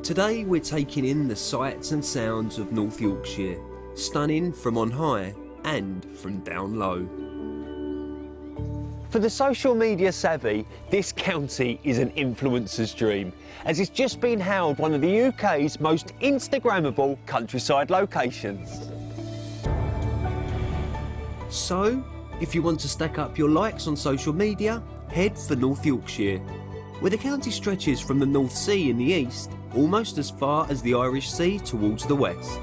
Today we're taking in the sights and sounds of North Yorkshire, stunning from on high and from down low. For the social media savvy, this county is an influencer's dream, as it's just been hailed one of the UK's most Instagrammable countryside locations. So, if you want to stack up your likes on social media, head for North Yorkshire, where the county stretches from the North Sea in the east, almost as far as the Irish Sea towards the west.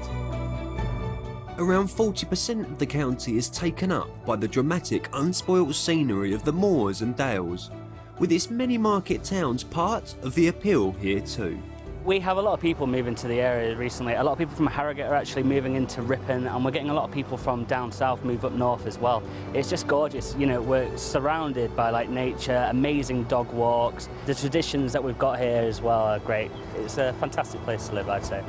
Around 40% of the county is taken up by the dramatic, unspoilt scenery of the moors and dales, with its many market towns part of the appeal here too. We have a lot of people moving to the area recently. A lot of people from Harrogate are actually moving into Ripon, and we're getting a lot of people from down south move up north as well. It's just gorgeous. You know, we're surrounded by like nature, amazing dog walks. The traditions that we've got here as well are great. It's a fantastic place to live, I'd say.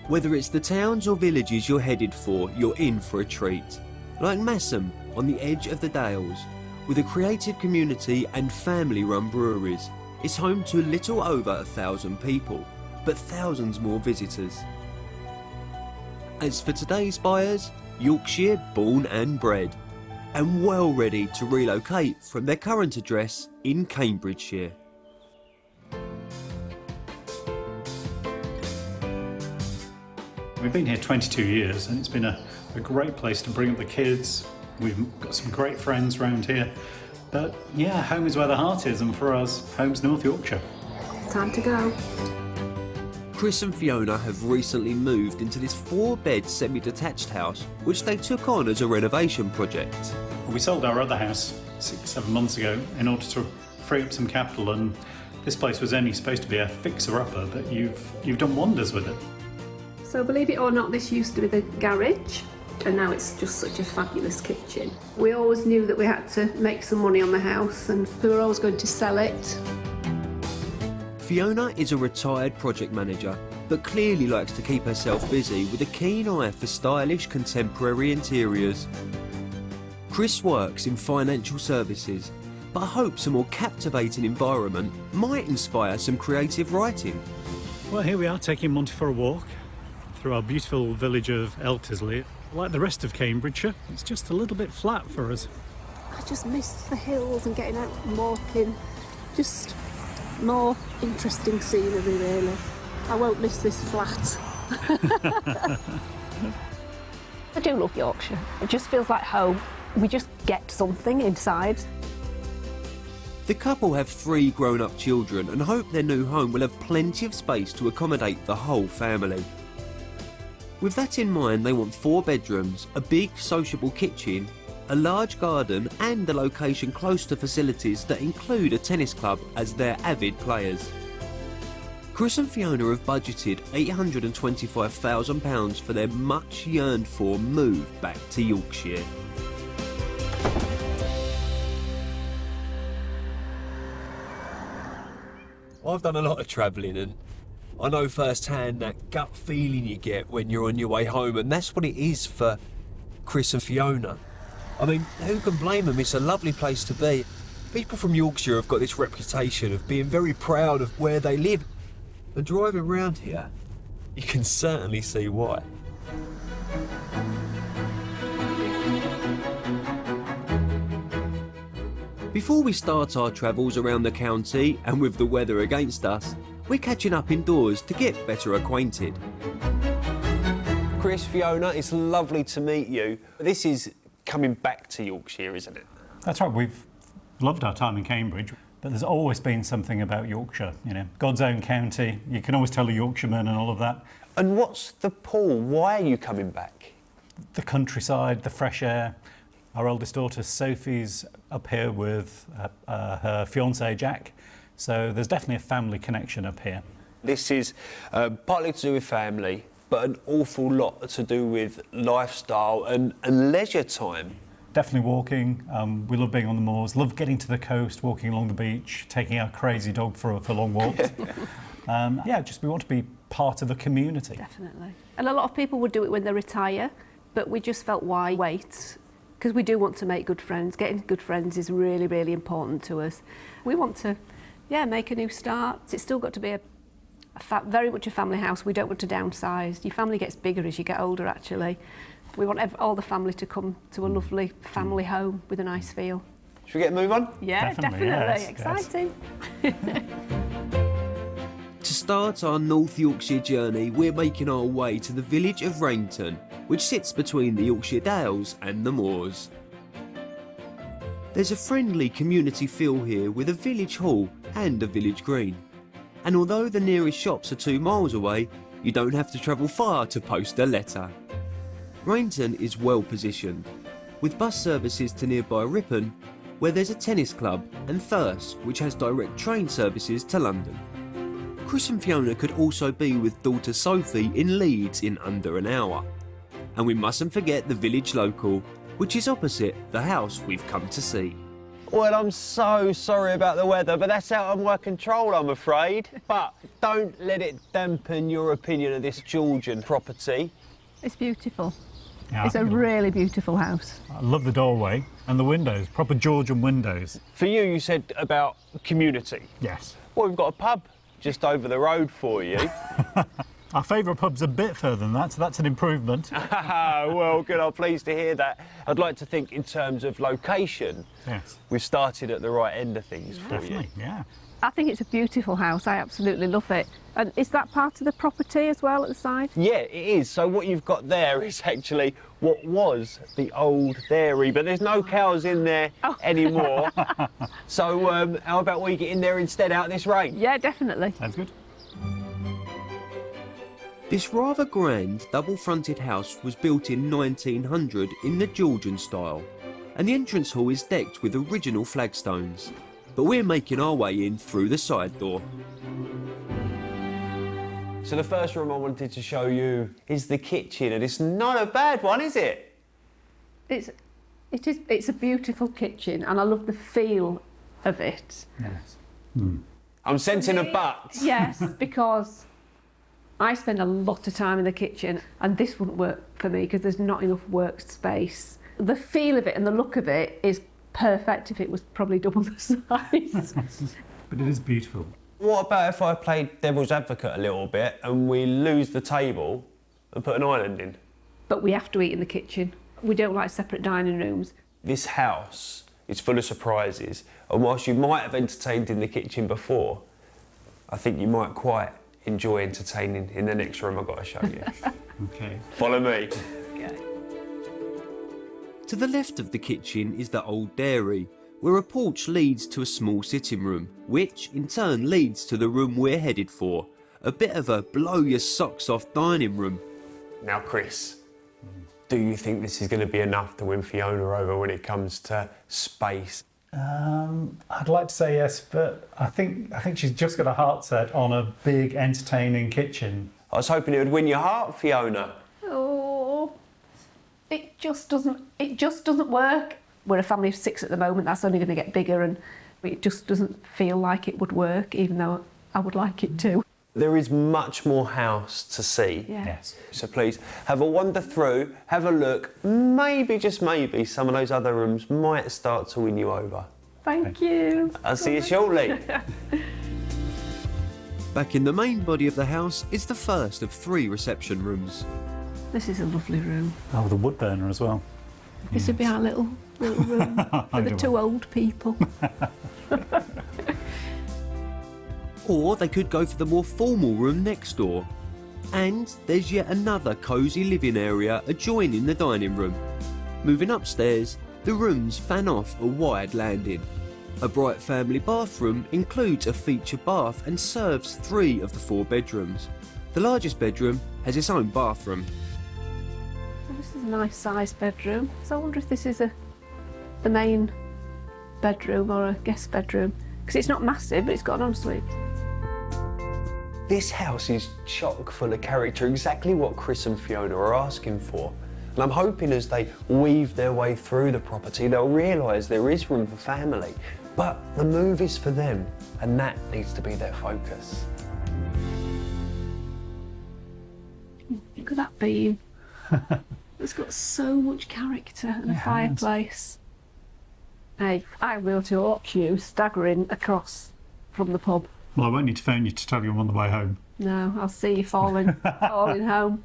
Whether it's the towns or villages you're headed for, you're in for a treat. Like Massam, on the edge of the Dales, with a creative community and family-run breweries, it's home to a little over 1,000 people, but thousands more visitors. As for today's buyers, Yorkshire born and bred, and well ready to relocate from their current address in Cambridgeshire. We've been here 22 years and it's been a great place to bring up the kids. We've got some great friends around here. But yeah, home is where the heart is, and for us, home's North Yorkshire. Time to go. Chris and Fiona have recently moved into this 4-bed semi-detached house, which they took on as a renovation project. We sold our other house 6-7 months ago in order to free up some capital, and this place was only supposed to be a fixer-upper, but you've done wonders with it. So believe it or not, this used to be the garage, and now it's just such a fabulous kitchen. We always knew that we had to make some money on the house, and we were always going to sell it. Fiona is a retired project manager, but clearly likes to keep herself busy with a keen eye for stylish contemporary interiors. Chris works in financial services, but hopes a more captivating environment might inspire some creative writing. Well, here we are taking Monty for a walk through our beautiful village of Eltersley. Like the rest of Cambridgeshire, it's just a little bit flat for us. I just miss the hills and getting out and walking. Just more interesting scenery, really. I won't miss this flat. I do love Yorkshire. It just feels like home. We just get something inside. The couple have 3 grown-up children and hope their new home will have plenty of space to accommodate the whole family. With that in mind, they want 4 bedrooms, a big sociable kitchen, a large garden and a location close to facilities that include a tennis club as their avid players. Chris and Fiona have budgeted £825,000 for their much yearned for move back to Yorkshire. I've done a lot of travelling, and I know firsthand that gut feeling you get when you're on your way home, and that's what it is for Chris and Fiona. I mean, who can blame them? It's a lovely place to be. People from Yorkshire have got this reputation of being very proud of where they live, and driving around here, you can certainly see why. Before we start our travels around the county, and with the weather against us, we're catching up indoors to get better acquainted. Chris, Fiona, it's lovely to meet you. This is coming back to Yorkshire, isn't it? That's right, we've loved our time in Cambridge, but there's always been something about Yorkshire, you know, God's own county. You can always tell a Yorkshireman and all of that. And what's the pull? Why are you coming back? The countryside, the fresh air. Our eldest daughter Sophie's up here with her fiancé Jack, so there's definitely a family connection up here. This is partly to do with family, but an awful lot to do with lifestyle and leisure time. Definitely walking. We love being on the moors, love getting to the coast, walking along the beach, taking our crazy dog for long walks. Yeah, just we want to be part of the community. Definitely. And a lot of people would do it when they retire, but we just felt, why wait? Because we do want to make good friends. Getting good friends is really, really important to us. We want to Yeah, make a new start. It's still got to be very much a family house. We don't want to downsize. Your family gets bigger as you get older, actually. We want all the family to come to a lovely family home with a nice feel. Should we get a move on? Yeah, definitely. Yes, Exciting. To start our North Yorkshire journey, we're making our way to the village of Rainton, which sits between the Yorkshire Dales and the moors. There's a friendly community feel here with a village hall and a village green. And although the nearest shops are 2 miles away, you don't have to travel far to post a letter. Rainton is well positioned, with bus services to nearby Ripon, where there's a tennis club, and Thirsk, which has direct train services to London. Chris and Fiona could also be with daughter Sophie in Leeds in under an hour. And we mustn't forget the village local, which is opposite the house we've come to see. Well, I'm so sorry about the weather, but that's out of my control, I'm afraid. But don't let it dampen your opinion of this Georgian property. It's beautiful. Yeah, It's a really beautiful house. I love the doorway and the windows, proper Georgian windows. For you said about community. Yes. Well, we've got a pub just over the road for you. Our favourite pub's a bit further than that, so that's an improvement. Well, good, I'm pleased to hear that. I'd like to think in terms of location, Yes, we've started at the right end of things for you. definitely, yeah. I think it's a beautiful house. I absolutely love it. And is that part of the property as well at the side? Yeah, it is. So what you've got there is actually what was the old dairy, but there's no cows in there anymore. So how about we get in there instead out this rain? Yeah, definitely. Sounds good. This rather grand double-fronted house was built in 1900 in the Georgian style, and the entrance hall is decked with original flagstones. But we're making our way in through the side door. So the first room I wanted to show you is the kitchen, and it's not a bad one, is it? It's a beautiful kitchen, and I love the feel of it. Yes. I'm sensing a but. Yes, because I spend a lot of time in the kitchen, and this wouldn't work for me because there's not enough workspace. The feel of it and the look of it is perfect if it was probably double the size. But it is beautiful. What about if I played devil's advocate a little bit and we lose the table and put an island in? But we have to eat in the kitchen. We don't like separate dining rooms. This house is full of surprises, and whilst you might have entertained in the kitchen before, I think you might quite enjoy entertaining in the next room I've got to show you. Okay. Follow me. To the left of the kitchen is the old dairy, where a porch leads to a small sitting room, which in turn leads to the room we're headed for, a bit of a blow your socks off dining room. Now, Chris, do you think this is going to be enough to win Fiona over when it comes to space? I'd like to say yes, but I think she's just got a heart set on a big, entertaining kitchen. I was hoping it would win your heart, Fiona. Oh, it just doesn't work. We're a family of 6 at the moment. That's only going to get bigger, and it just doesn't feel like it would work, even though I would like it to. There is much more house to see. Yeah. Yes. So please, have a wander through, have a look. Maybe, just maybe, some of those other rooms might start to win you over. Thank you. I'll see you shortly. Back in the main body of the house is the first of 3 reception rooms. This is a lovely room. Oh, the wood burner as well. This would be our little room for the 2 old people. Or they could go for the more formal room next door. And there's yet another cosy living area adjoining the dining room. Moving upstairs, the rooms fan off a wide landing. A bright family bathroom includes a feature bath and serves 3 of the 4 bedrooms. The largest bedroom has its own bathroom. Well, this is a nice sized bedroom. So I wonder if this is the main bedroom or a guest bedroom. Because it's not massive, but it's got an ensuite. This house is chock full of character, exactly what Chris and Fiona are asking for. And I'm hoping as they weave their way through the property, they'll realise there is room for family. But the move is for them, and that needs to be their focus. Look at that beam. It's got so much character and a fireplace. Hey, I will talk you staggering across from the pub. Well, I won't need to phone you to tell you I'm on the way home. No, I'll see you falling home.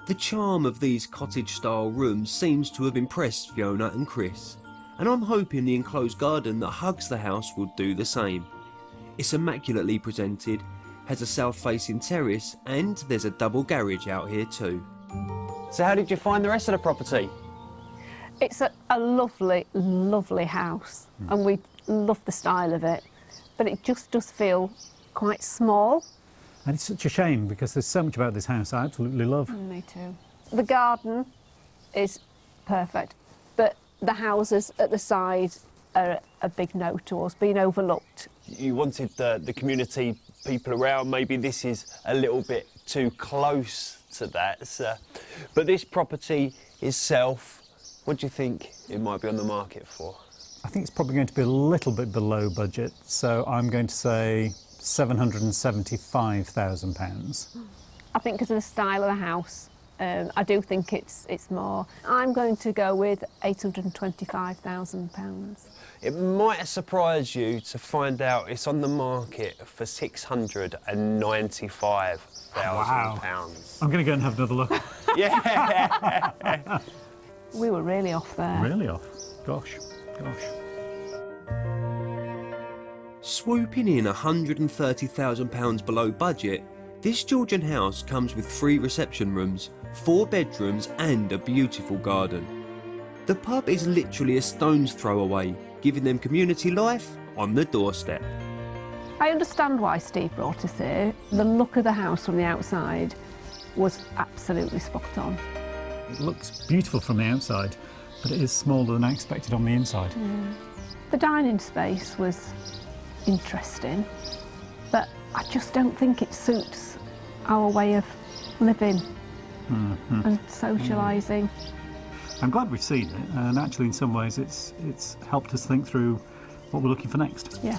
The charm of these cottage-style rooms seems to have impressed Fiona and Chris, and I'm hoping the enclosed garden that hugs the house will do the same. It's immaculately presented, has a south-facing terrace, and there's a double garage out here too. So how did you find the rest of the property? It's a lovely, lovely house, and we love the style of it, but it just does feel quite small. And it's such a shame because there's so much about this house I absolutely love. Me too. The garden is perfect, but the houses at the side are a big no to us, being overlooked. You wanted the community people around, maybe this is a little bit too close to that. But this property itself, what do you think it might be on the market for? I think it's probably going to be a little bit below budget, so I'm going to say £775,000. I think because of the style of the house, I do think it's more. I'm going to go with £825,000. It might surprise you to find out it's on the market for £695,000. I'm going to go and have another look. Yeah. We were really off there. Really off? Gosh. Swooping in £130,000 below budget, this Georgian house comes with 3 reception rooms, 4 bedrooms and a beautiful garden. The pub is literally a stone's throw away, giving them community life on the doorstep. I understand why Steve brought us here. The look of the house from the outside was absolutely spot on. It looks beautiful from the outside, but it is smaller than I expected on the inside. The dining space was interesting, but I just don't think it suits our way of living and socialising. I'm glad we've seen it, and actually in some ways it's helped us think through what we're looking for next. Yeah.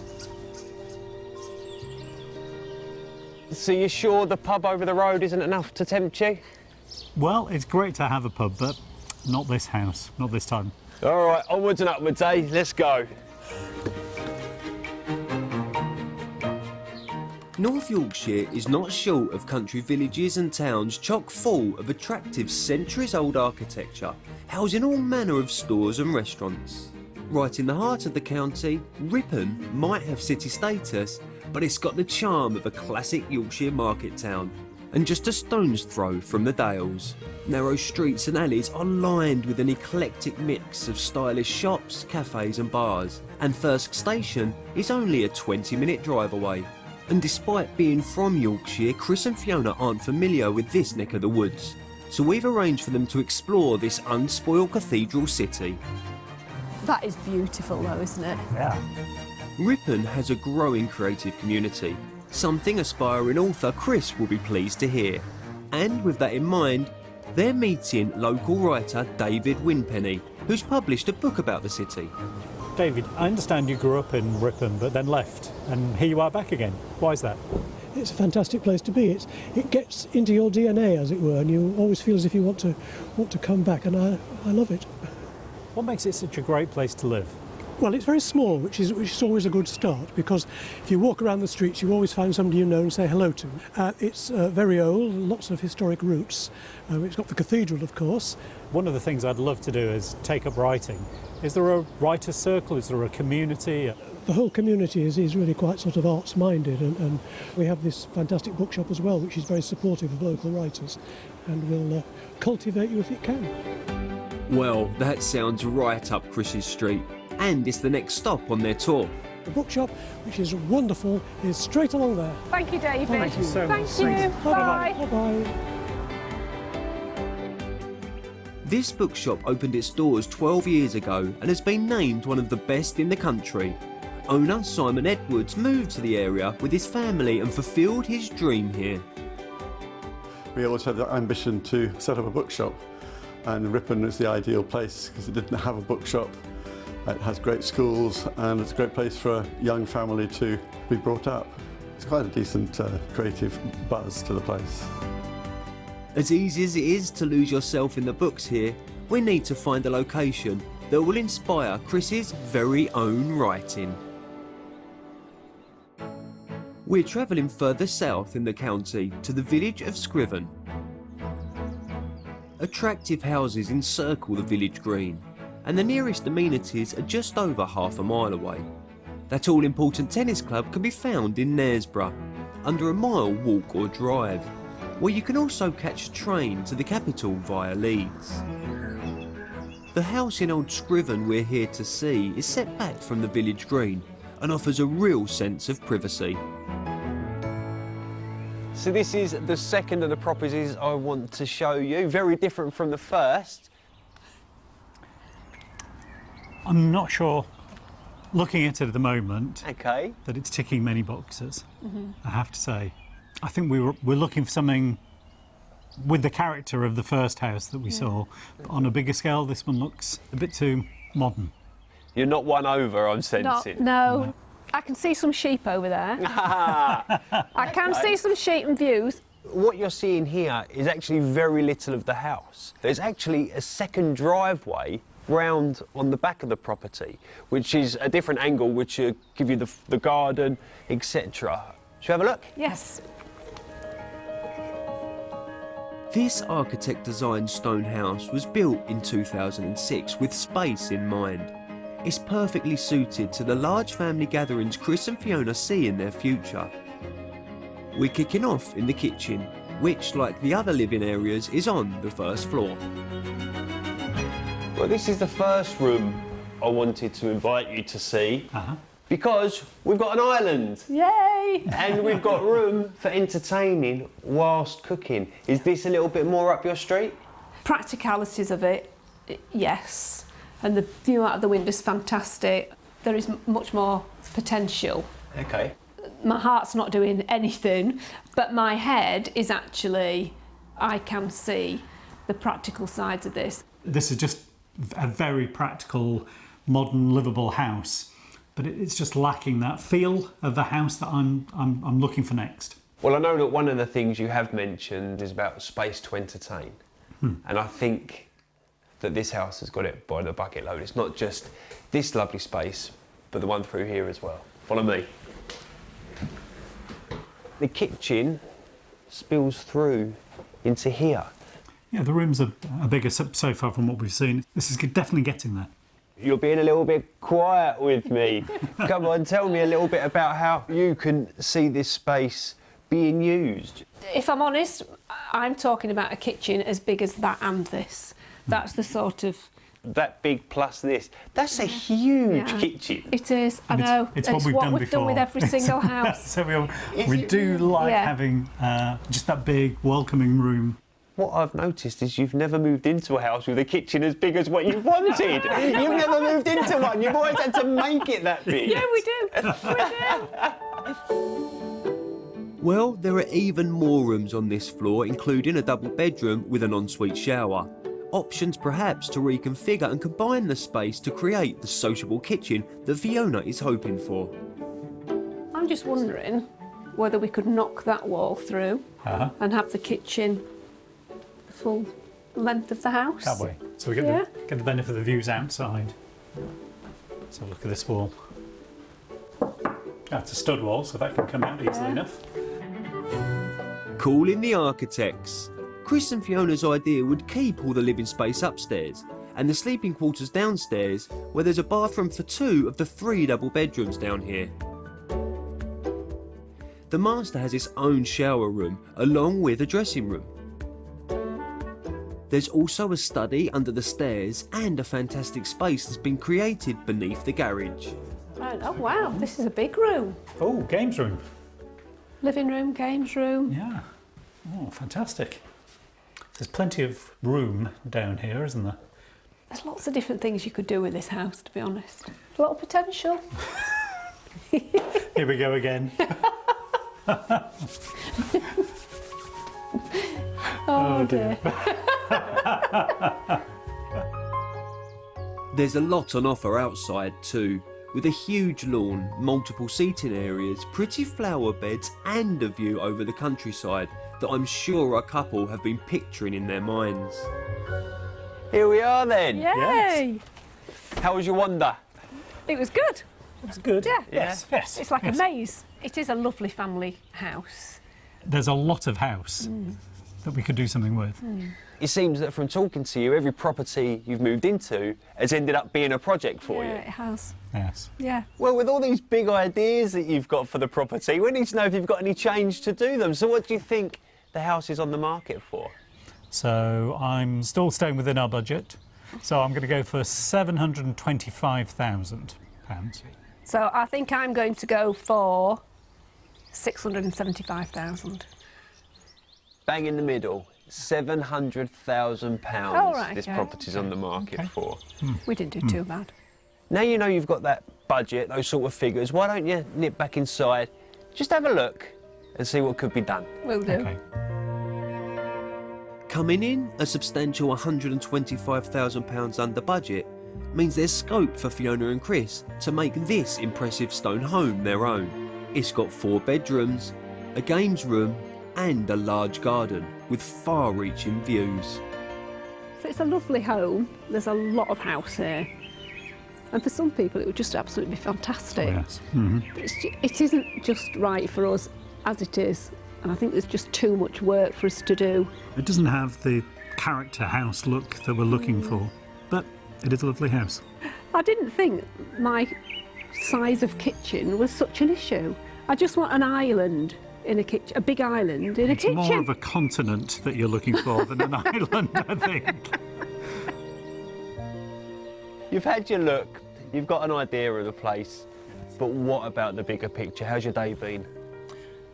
So you're sure the pub over the road isn't enough to tempt you? Well, it's great to have a pub, but not this house, not this time. All right, onwards and upwards, eh? Let's go. North Yorkshire is not short of country villages and towns chock full of attractive centuries-old architecture, housing all manner of stores and restaurants. Right in the heart of the county, Ripon might have city status, but it's got the charm of a classic Yorkshire market town, and just a stone's throw from the Dales. Narrow streets and alleys are lined with an eclectic mix of stylish shops, cafes and bars, and Thirsk Station is only a 20-minute drive away. And despite being from Yorkshire, Chris and Fiona aren't familiar with this neck of the woods, so we've arranged for them to explore this unspoiled cathedral city. That is beautiful though, isn't it? Yeah. Ripon has a growing creative community, something aspiring author Chris will be pleased to hear. And with that in mind, they're meeting local writer David Winpenny, who's published a book about the city. David, I understand you grew up in Ripon but then left, and here you are back again. Why is that? It's a fantastic place to be. It gets into your DNA, as it were, and you always feel as if you want to come back, and I love it. What makes it such a great place to live? Well, it's very small, which is always a good start, because if you walk around the streets, you always find somebody you know and say hello to. It's very old, lots of historic roots. It's got the cathedral, of course. One of the things I'd love to do is take up writing. Is there a writer's circle? Is there a community? The whole community is really quite sort of arts-minded, and we have this fantastic bookshop as well, which is very supportive of local writers, and will cultivate you if it can. Well, that sounds right up Chris's street, and it's the next stop on their tour. The bookshop, which is wonderful, is straight along there. Thank you, David. Thank you so much. Thank you. Bye. Bye-bye. This bookshop opened its doors 12 years ago and has been named one of the best in the country. Owner Simon Edwards moved to the area with his family and fulfilled his dream here. We always had the ambition to set up a bookshop, and Ripon is the ideal place because it didn't have a bookshop. It has great schools and it's a great place for a young family to be brought up. It's quite a decent creative buzz to the place. As easy as it is to lose yourself in the books here, we need to find a location that will inspire Chris's very own writing. We're travelling further south in the county to the village of Scriven. Attractive houses encircle the village green, and the nearest amenities are just over half a mile away. That all-important tennis club can be found in Knaresborough, under a mile walk or drive, where you can also catch a train to the capital via Leeds. The house in Old Scriven we're here to see is set back from the village green and offers a real sense of privacy. So this is the second of the properties I want to show you, very different from the first. I'm not sure, looking at it at the moment, Okay. that it's ticking many boxes, I have to say. I think we're looking for something with the character of the first house that we saw. But on a bigger scale, this one looks a bit too modern. You're not won over, I'm sensing. No. I can see some sheep over there. I can see some sheep and views. What you're seeing here is actually very little of the house. There's actually a second driveway round on the back of the property, which is a different angle, which will give you the garden, etc. Shall we have a look? Yes. This architect-designed stone house was built in 2006 with space in mind. It's perfectly suited to the large family gatherings Chris and Fiona see in their future. We're kicking off in the kitchen, which, like the other living areas, is on the first floor. Well, this is the first room I wanted to invite you to see, because we've got an island. Yay! And we've got room for entertaining whilst cooking. Is this a little bit more up your street? Practicalities of it, yes. And the view out of the window is fantastic. There is much more potential. Okay. My heart's not doing anything, but my head is actually, I can see the practical sides of this. This is just a very practical, modern, livable house, but it's just lacking that feel of the house that I'm looking for next. Well, I know that one of the things you have mentioned is about space to entertain. And I think that this house has got it by the bucket load. It's not just this lovely space, but the one through here as well. Follow me. The kitchen spills through into here. Yeah, the rooms are bigger so far from what we've seen. This is definitely getting there. You're being a little bit quiet with me. Come on, tell me a little bit about how you can see this space being used. If I'm honest, I'm talking about a kitchen as big as that and this. That's the sort of... That big plus this. That's a huge kitchen. It is, I know. It's what we've done we've before. done with every single house. So we do like having just that big, welcoming room. What I've noticed is you've never moved into a house with a kitchen as big as what you wanted. You've never moved into one. You've always had to make it that big. Yeah, we do. We do. Well, there are even more rooms on this floor, including a double bedroom with an ensuite shower. Options perhaps to reconfigure and combine the space to create the sociable kitchen that Fiona is hoping for. I'm just wondering whether we could knock that wall through and have the kitchen the full length of the house. Can we? So we get the benefit of the views outside. So look at this wall. That's a stud wall, so that can come out easily enough. Calling the architects. Chris and Fiona's idea would keep all the living space upstairs and the sleeping quarters downstairs, where there's a bathroom for 2 of the 3 double bedrooms down here. The master has its own shower room along with a dressing room. There's also a study under the stairs and a fantastic space that's been created beneath the garage. Oh wow, this is a big room. Oh, games room. Living room, games room. Yeah. Oh, fantastic. There's plenty of room down here, isn't there? There's lots of different things you could do with this house, to be honest. A lot of potential. Here we go again. Oh dear. There's a lot on offer outside too, with a huge lawn, multiple seating areas, pretty flower beds and a view over the countryside that I'm sure a couple have been picturing in their minds. Here we are then. Yay! How was your wander? It was good. It's good. Yeah. Yes. Yes. It's like yes. a maze. It is a lovely family house. There's a lot of house that we could do something with. It seems that from talking to you, every property you've moved into has ended up being a project for Yeah, you. it has. Yes. Yeah. Well, with all these big ideas that you've got for the property, we need to know if you've got any change to do them. So what do you think the house is on the market for? So I'm still staying within our budget. So I'm going to go for £725,000. So I think I'm going to go for 675,000. Bang in the middle, £700,000 Oh, right, this okay. property's on the market for. We didn't do too bad. Now you know you've got that budget, those sort of figures, why don't you nip back inside, just have a look and see what could be done. Will do. Okay. Coming in a substantial £125,000 under budget means there's scope for Fiona and Chris to make this impressive stone home their own. It's got 4 bedrooms, a games room and a large garden with far-reaching views. So it's a lovely home. There's a lot of house here. And for some people it would just absolutely be fantastic. Oh, yes. But it isn't just right for us as it is. And I think there's just too much work for us to do. It doesn't have the character house look that we're looking for, but it is a lovely house. I didn't think my size of kitchen was such an issue. I just want an island in a kitchen, a big island in a It's kitchen. more of a continent that you're looking for than an island, I think. You've had your look, you've got an idea of the place, but what about the bigger picture? How's your day been?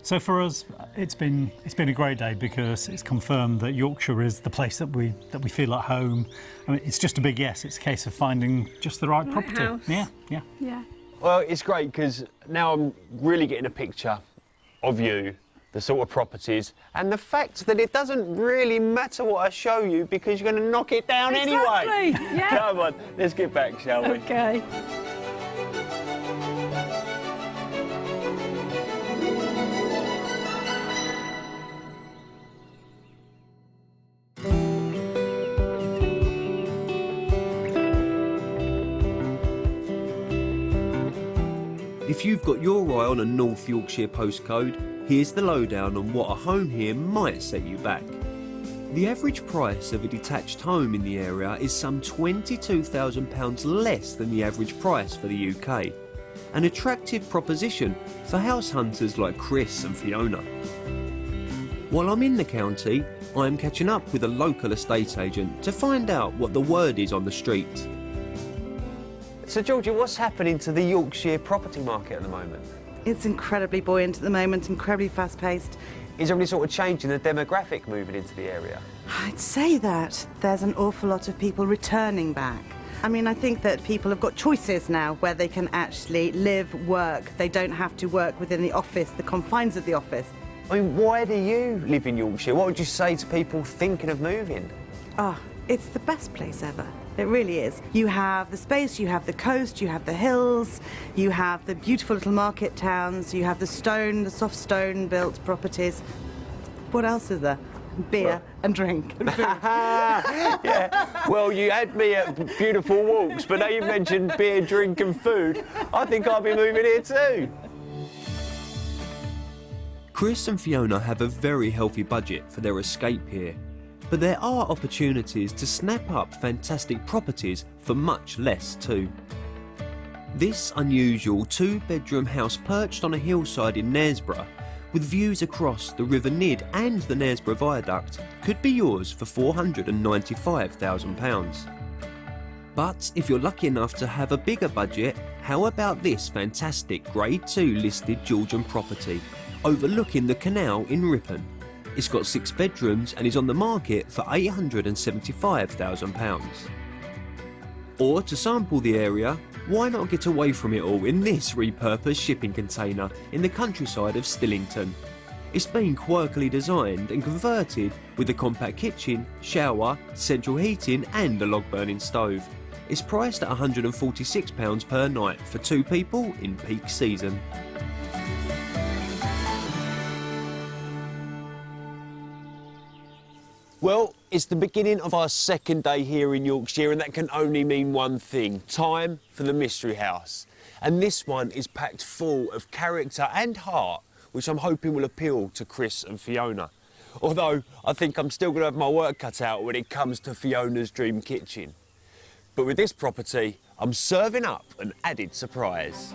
So for us, it's been a great day because it's confirmed that Yorkshire is the place that we feel at home. I mean, it's just a big yes. It's a case of finding just the right property. house. Yeah, yeah. Yeah. Well, it's great because now I'm really getting a picture of you, the sort of properties, and the fact that it doesn't really matter what I show you because you're going to knock it down anyway. Exactly, yeah. Come on, let's get back, shall we? Okay. If you've got your eye on a North Yorkshire postcode, here's the lowdown on what a home here might set you back. The average price of a detached home in the area is some £22,000 less than the average price for the UK. An attractive proposition for house hunters like Chris and Fiona. While I'm in the county, I'm catching up with a local estate agent to find out what the word is on the street. So, Georgia, what's happening to the Yorkshire property market at the moment? It's incredibly buoyant at the moment, incredibly fast-paced. Is there any sort of change in the demographic moving into the area? I'd say that there's an awful lot of people returning back. I mean, I think that people have got choices now where they can actually live, work. They don't have to work within the office, the confines of the office. I mean, why do you live in Yorkshire? What would you say to people thinking of moving? Ah, it's the best place ever. It really is. You have the space, you have the coast, you have the hills, you have the beautiful little market towns, you have the soft stone built properties. What else is there? Beer and drink and food. Yeah, well, you had me at beautiful walks, but now you've mentioned beer, drink and food, I think I'll be moving here too. Chris and Fiona have a very healthy budget for their escape here, but there are opportunities to snap up fantastic properties for much less too. This unusual 2-bedroom house perched on a hillside in Knaresborough with views across the River Nid and the Knaresborough Viaduct could be yours for £495,000. But if you're lucky enough to have a bigger budget, how about this fantastic Grade 2 listed Georgian property overlooking the canal in Ripon? It's got 6 bedrooms and is on the market for £875,000. Or to sample the area, why not get away from it all in this repurposed shipping container in the countryside of Stillington? It's been quirkily designed and converted with a compact kitchen, shower, central heating and a log burning stove. It's priced at £146 per night for 2 people in peak season. Well, It's the beginning of our second day here in Yorkshire, and that can only mean one thing: time for the Mystery House. And this one is packed full of character and heart, which I'm hoping will appeal to Chris and Fiona. Although I think I'm still going to have my work cut out when it comes to Fiona's dream kitchen. But with this property, I'm serving up an added surprise.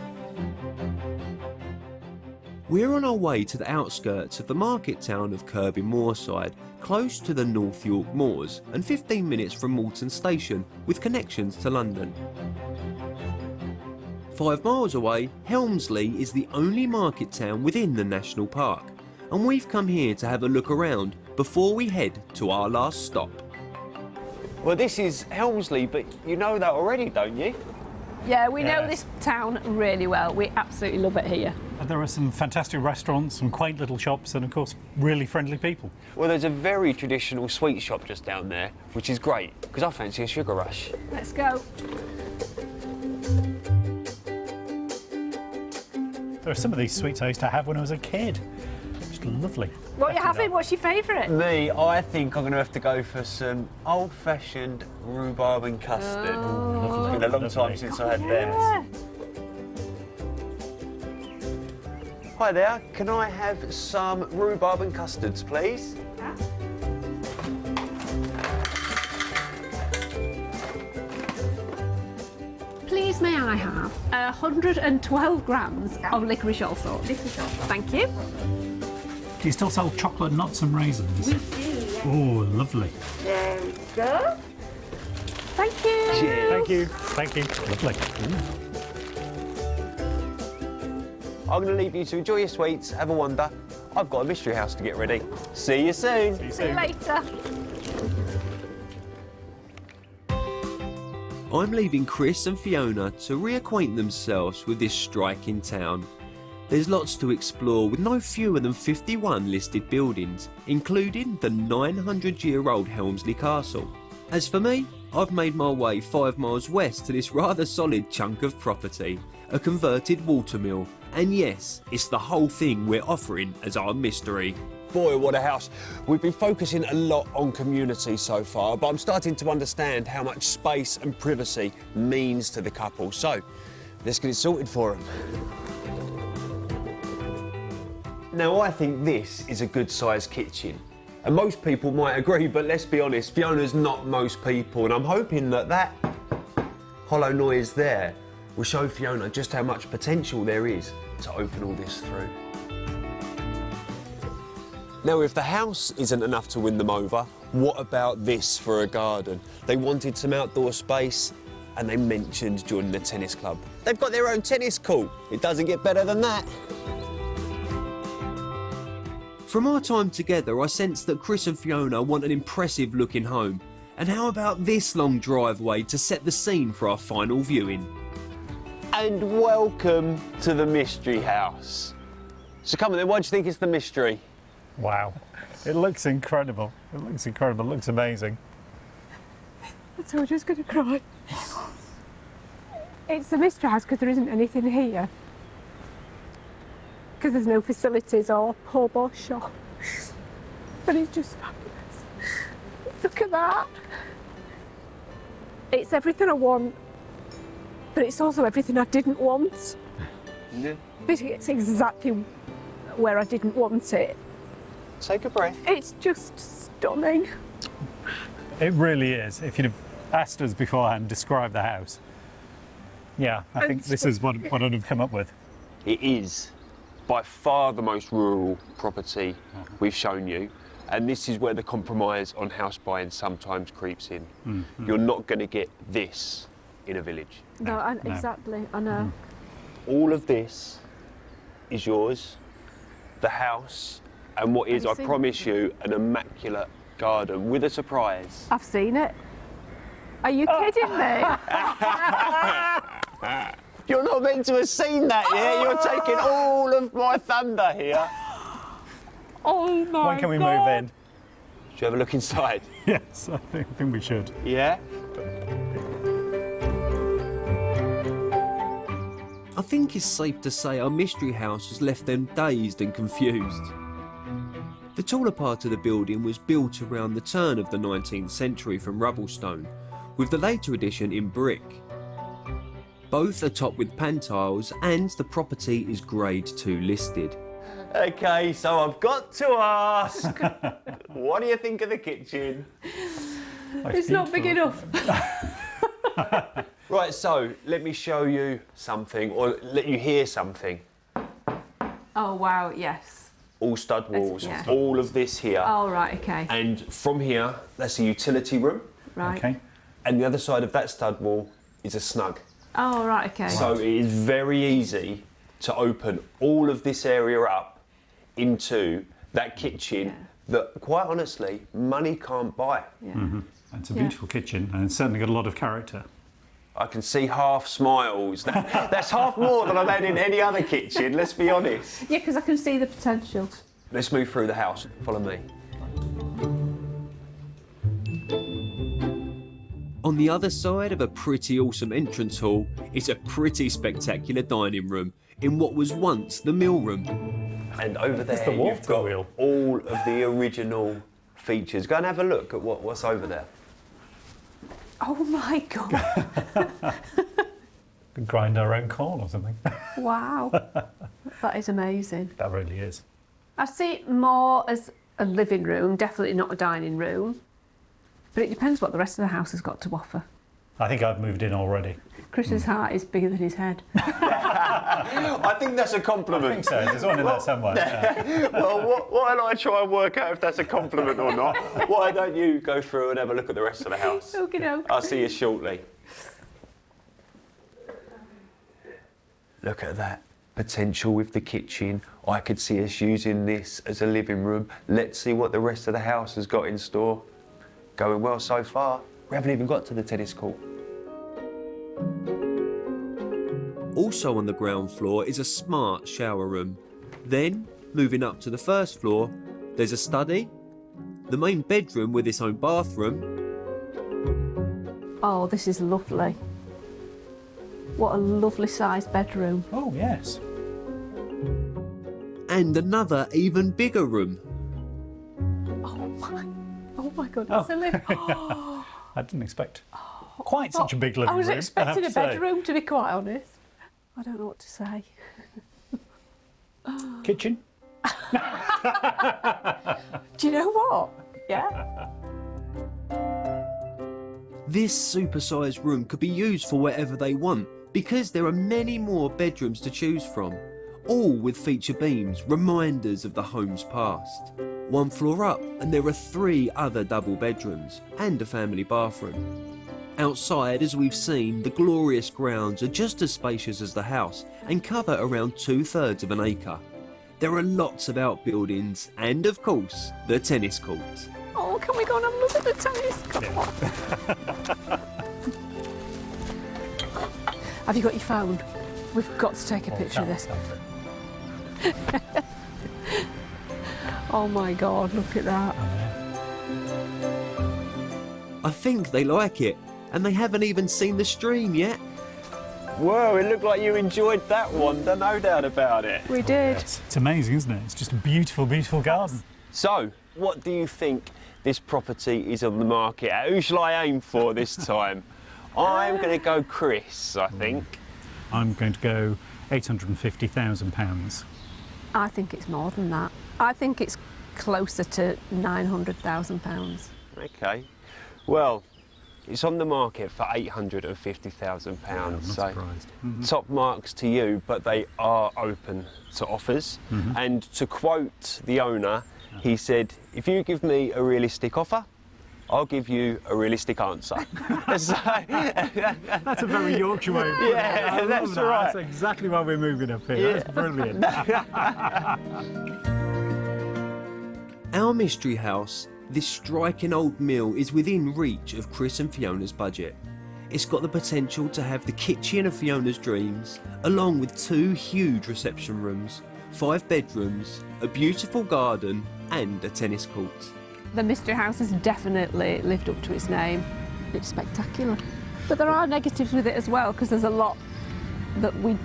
We're on our way to the outskirts of the market town of Kirby Moorside, close to the North York Moors and 15 minutes from Moulton Station with connections to London. 5 miles away, Helmsley is the only market town within the national park, and we've come here to have a look around before we head to our last stop. Well, this is Helmsley, but you know that already, don't you? Yeah, we know this town really well. We absolutely love it here. There are some fantastic restaurants, some quaint little shops, and of course, really friendly people. Well, there's a very traditional sweet shop just down there, which is great, because I fancy a sugar rush. Let's go. There are some of these sweets I used to have when I was a kid. Just lovely. What are you having? What's your favourite? Me, I think I'm going to have to go for some old-fashioned rhubarb and custard. Oh, It's been a long time since I had them. Hi there, can I have some rhubarb and custards, please? Please, may I have 112 grams of licorice also? Thank you. Do you still sell chocolate nuts and raisins? We do. Oh, lovely. There we go. Thank you. Cheers. Thank you. Thank you. Lovely. I'm going to leave you to enjoy your sweets, have a wander. I've got a mystery house to get ready. See you soon. See you See you soon. later. I'm leaving Chris and Fiona to reacquaint themselves with this striking town. There's lots to explore with no fewer than 51 listed buildings, including the 900-year-old Helmsley Castle. As for me, I've made my way 5 miles west to this rather solid chunk of property, a converted watermill, and yes, it's the whole thing we're offering as our mystery. Boy, what a house. We've been focusing a lot on community so far, but I'm starting to understand how much space and privacy means to the couple. So, let's get it sorted for them. Now, I think this is a good-sized kitchen. And most people might agree, but let's be honest, Fiona's not most people, and I'm hoping that that hollow noise there will show Fiona just how much potential there is to open all this through. Now, if the house isn't enough to win them over, what about this for a garden? They wanted some outdoor space, and they mentioned joining the tennis club. They've got their own tennis court. It doesn't get better than that. From our time together, I sense that Chris and Fiona want an impressive looking home. And how about this long driveway to set the scene for our final viewing? And welcome to the mystery house. So come on then, why do you think it's the mystery? Wow. It looks incredible. It looks incredible. It looks amazing. I told you I was going to cry. It's a mystery house because there isn't anything here. Because there's no facilities or pub or shop. But it's just fabulous. Look at that. It's everything I want, but it's also everything I didn't want. Yeah. But it's exactly where I didn't want it. Take a breath. It's just stunning. It really is. If you'd have asked us beforehand, describe the house. Yeah, I think this is what I'd have come up with. It is by far the most rural property we've shown you, and this is where the compromise on house buying sometimes creeps in. You're not going to get this in a village. No. Exactly, I know. All of this is yours, the house, and what is, I seen promise you, an immaculate garden with a surprise. I've seen it. Are you kidding me? You're not meant to have seen that yet. You're taking all of my thunder here. Oh my God. When can we move in? Should you have a look inside? Yes, I think we should. Yeah? I think it's safe to say our mystery house has left them dazed and confused. The taller part of the building was built around the turn of the 19th century from rubble stone, with the later addition in brick. Both are topped with pantiles and the property is Grade 2 listed. Okay, so I've got to ask, what do you think of the kitchen? It's not big enough. Right, so let me show you something, or let you hear something. Oh wow, yes. All stud walls, yeah. all of this here. Oh right, okay. And from here, that's a utility room. Right. Okay. And the other side of that stud wall is a snug. Oh right, okay. So it is very easy to open all of this area up into that kitchen that, quite honestly, money can't buy. Mm-hmm. It's a beautiful kitchen, and it's certainly got a lot of character. I can see half smiles. That's half more than I've had in any other kitchen, let's be honest. Yeah, because I can see the potential. Let's move through the house. Follow me. On the other side of a pretty awesome entrance hall is a pretty spectacular dining room in what was once the meal room. And over there, the you've water got wheel. all of the original features. Go and have a look at what's over there. Oh my god. Could grind our own corn or something. Wow. That is amazing. That really is. I see it more as a living room, definitely not a dining room. But it depends what the rest of the house has got to offer. I think I've moved in already. Chris's heart is bigger than his head. I think that's a compliment. I think so. There's one in there somewhere. Yeah. Well, why don't I try and work out if that's a compliment or not? Why don't you go through and have a look at the rest of the house? Okie doke. I'll see you shortly. Look at that potential with the kitchen. I could see us using this as a living room. Let's see what the rest of the house has got in store. Going well so far. We haven't even got to the tennis court. Also on the ground floor is a smart shower room. Then, moving up to the first floor, there's a study, the main bedroom with its own bathroom. Oh, this is lovely. What a lovely sized bedroom. Oh, yes. And another even bigger room. Oh my god, that's a live. I didn't expect quite such a big living room. I was have expecting to a say. bedroom, to be quite honest. I don't know what to say. Kitchen? Do you know what? Yeah. This supersized room could be used for whatever they want because there are many more bedrooms to choose from, all with feature beams, reminders of the home's past. One floor up and there are 3 other double bedrooms and a family bathroom. Outside, as we've seen, the glorious grounds are just as spacious as the house and cover around 2/3 of an acre. There are lots of outbuildings and, of course, the tennis court. Oh, can we go and have a look at the tennis? Come on. Have you got your phone? We've got to take a picture of this. Oh my god, look at that. I think they like it, and they haven't even seen the stream yet. Whoa, it looked like you enjoyed that one, no doubt about it. We did. It's amazing, isn't it? It's just a beautiful, beautiful garden. So, what do you think this property is on the market at? Who shall I aim for this time? I'm going to go Chris, I think. I'm going to go £850,000. I think it's more than that. I think it's closer to £900,000. Okay. Well, it's on the market for £850,000. I'm not so surprised. top marks to you, but they are open to offers. And to quote the owner, he said, "If you give me a realistic offer, I'll give you a realistic answer." So, That's a very Yorkshire way of putting it. Yeah, I love that's that. right. That's exactly why we're moving up here. That's brilliant. Our mystery house, this striking old mill, is within reach of Chris and Fiona's budget. It's got the potential to have the kitchen of Fiona's dreams, along with 2 huge reception rooms, 5 bedrooms, a beautiful garden and a tennis court. The mystery house has definitely lived up to its name. It's spectacular. But there are negatives with it as well, because there's a lot that we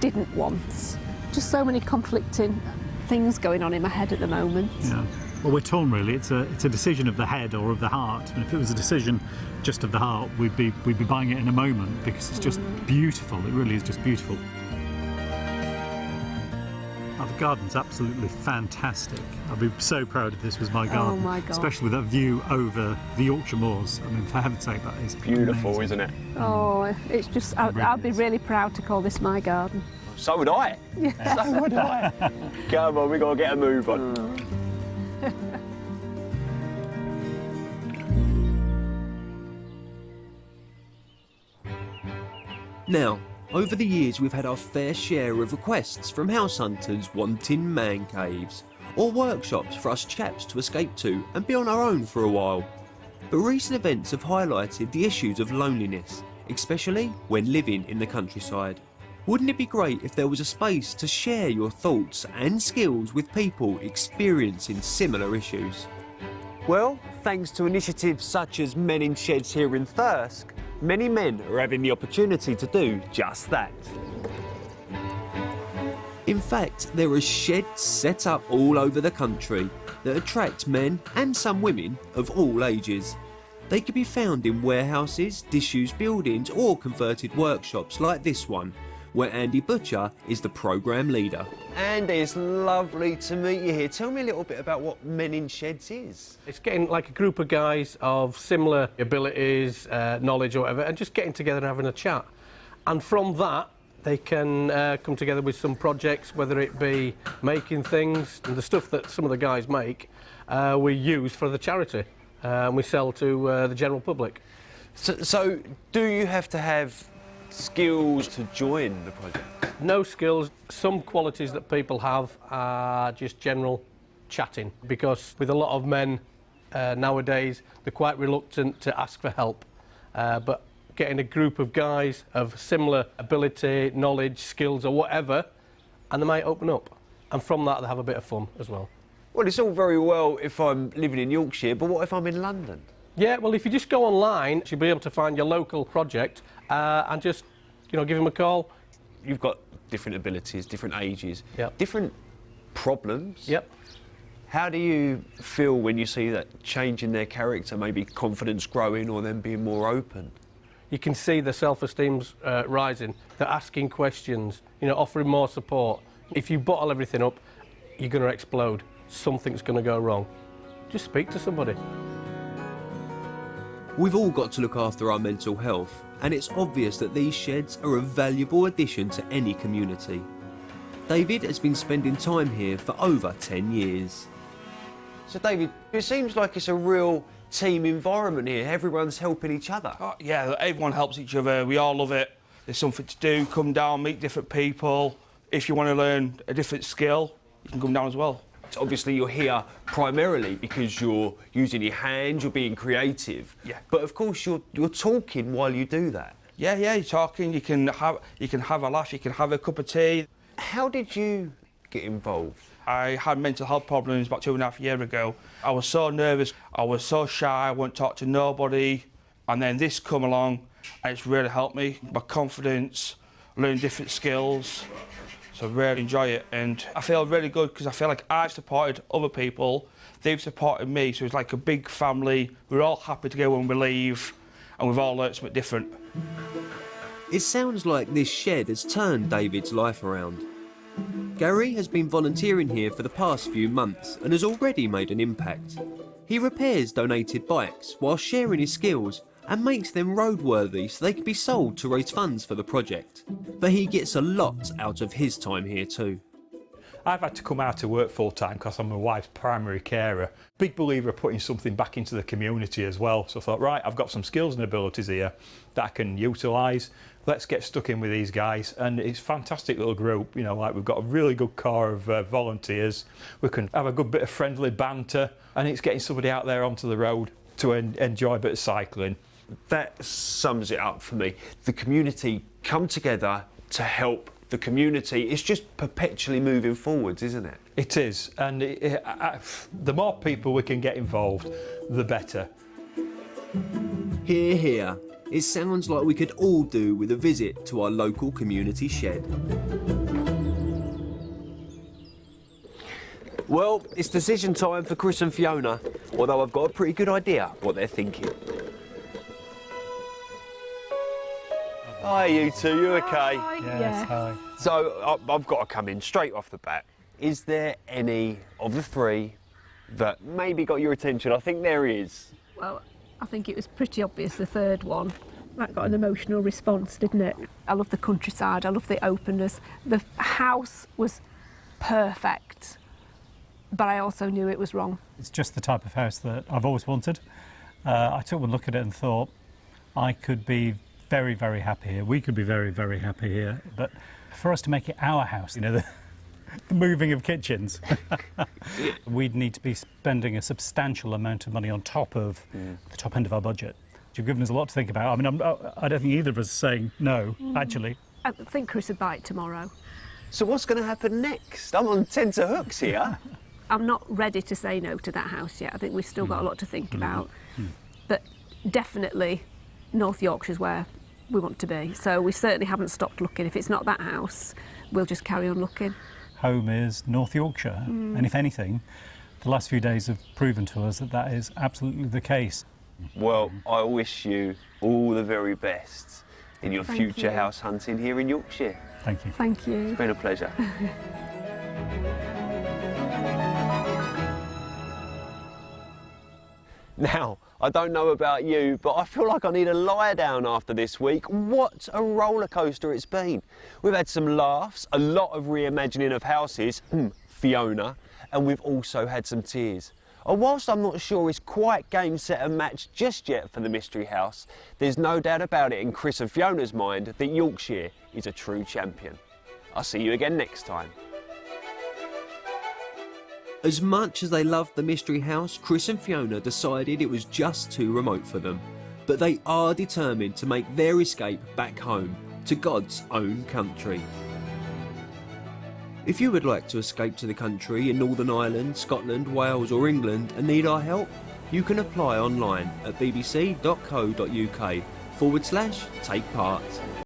didn't want. Just so many conflicting things going on in my head at the moment. Yeah. Well, we're torn really. It's a decision of the head or of the heart. And if it was a decision just of the heart, we'd be buying it in a moment because it's just beautiful. It really is just beautiful. Oh, the garden's absolutely fantastic. I'd be so proud if this was my garden. Oh my God. Especially with that view over the Yorkshire moors. I mean, for heaven's sake, that is Beautiful, amazing. isn't it? Oh, it's just, I'd be really proud to call this my garden. So would I. So would I. Come on, we got to get a move on. Now, over the years we've had our fair share of requests from house hunters wanting man caves, or workshops for us chaps to escape to and be on our own for a while. But recent events have highlighted the issues of loneliness, especially when living in the countryside. Wouldn't it be great if there was a space to share your thoughts and skills with people experiencing similar issues? Well, thanks to initiatives such as Men in Sheds here in Thirsk, many men are having the opportunity to do just that. In fact, there are sheds set up all over the country that attract men and some women of all ages. They can be found in warehouses, disused buildings or converted workshops like this one, where Andy Butcher is the programme leader. Andy, it's lovely to meet you here. Tell me a little bit about what Men in Sheds is. It's getting like a group of guys of similar abilities, knowledge or whatever, and just getting together and having a chat. And from that, they can come together with some projects, whether it be making things, and the stuff that some of the guys make, we use for the charity, and we sell to the general public. So do you have to have skills to join the project? No skills. Some qualities that people have are just general chatting, because with a lot of men nowadays, they're quite reluctant to ask for help. But getting a group of guys of similar ability, knowledge, skills or whatever, and they might open up. And from that, they have a bit of fun as well. Well, it's all very well if I'm living in Yorkshire, but what if I'm in London? Yeah, well, if you just go online, you'll be able to find your local project and just, give them a call. You've got different abilities, different ages, Yep. different problems. Yep. How do you feel when you see that change in their character, maybe confidence growing or them being more open? You can see the self-esteem's rising. They're asking questions, offering more support. If you bottle everything up, you're going to explode. Something's going to go wrong. Just speak to somebody. We've all got to look after our mental health, and it's obvious that these sheds are a valuable addition to any community. David has been spending time here for over 10 years. So David, it seems like it's a real team environment here. Everyone's helping each other. Oh, yeah, everyone helps each other. We all love it. There's something to do. Come down, meet different people. If you want to learn a different skill, you can come down as well. Obviously, you're here primarily because you're using your hands, you're being creative. Yeah. But of course, you're talking while you do that. Yeah, you're talking. You can have a laugh. You can have a cup of tea. How did you get involved? I had mental health problems about 2.5 years ago. I was so nervous. I was so shy. I wouldn't talk to nobody. And then this come along, and it's really helped me. My confidence, learn different skills. So I really enjoy it, and I feel really good because I feel like I've supported other people, they've supported me, so it's like a big family. We're all happy to go when we leave, and we've all learnt something different. It sounds like this shed has turned David's life around. Gary has been volunteering here for the past few months and has already made an impact. He repairs donated bikes while sharing his skills and makes them roadworthy so they can be sold to raise funds for the project. But he gets a lot out of his time here too. I've had to come out of work full time because I'm my wife's primary carer. Big believer of putting something back into the community as well. So I thought, right, I've got some skills and abilities here that I can utilise. Let's get stuck in with these guys. And it's a fantastic little group, like we've got a really good core of volunteers. We can have a good bit of friendly banter, and it's getting somebody out there onto the road to enjoy a bit of cycling. That sums it up for me. The community come together to help the community. It's just perpetually moving forwards, isn't it? It is, and the more people we can get involved, the better. Hear, hear. It sounds like we could all do with a visit to our local community shed. Well, it's decision time for Chris and Fiona, although I've got a pretty good idea what they're thinking. Hi, you two, you okay? Yes. Hi. So, I've got to come in straight off the bat. Is there any of the three that maybe got your attention? I think there is. Well, I think it was pretty obvious the third one. That got an emotional response, didn't it? I love the countryside, I love the openness. The house was perfect, but I also knew it was wrong. It's just the type of house that I've always wanted. I took one look at it and thought I could be very, very happy here. We could be very, very happy here. But for us to make it our house, you know, the moving of kitchens, we'd need to be spending a substantial amount of money on top of the top end of our budget. You've given us a lot to think about. I mean, I don't think either of us is saying no, actually. I think Chris would buy it tomorrow. So what's going to happen next? I'm on tenterhooks here. I'm not ready to say no to that house yet. I think we've still got a lot to think about. But definitely North Yorkshire's where we want to be. So we certainly haven't stopped looking. If it's not that house, we'll just carry on looking. Home is North Yorkshire, and if anything, the last few days have proven to us that that is absolutely the case. Well, I wish you all the very best in your Thank future you. house hunting here in Yorkshire. Thank you. Thank you. It's been a pleasure. Now, I don't know about you, but I feel like I need a lie down after this week. What a roller coaster it's been. We've had some laughs, a lot of reimagining of houses, Fiona, and we've also had some tears. And whilst I'm not sure it's quite game, set and match just yet for the Mystery House, there's no doubt about it in Chris and Fiona's mind that Yorkshire is a true champion. I'll see you again next time. As much as they loved the Mystery House, Chris and Fiona decided it was just too remote for them. But they are determined to make their escape back home, to God's own country. If you would like to escape to the country in Northern Ireland, Scotland, Wales or England and need our help, you can apply online at bbc.co.uk/take part.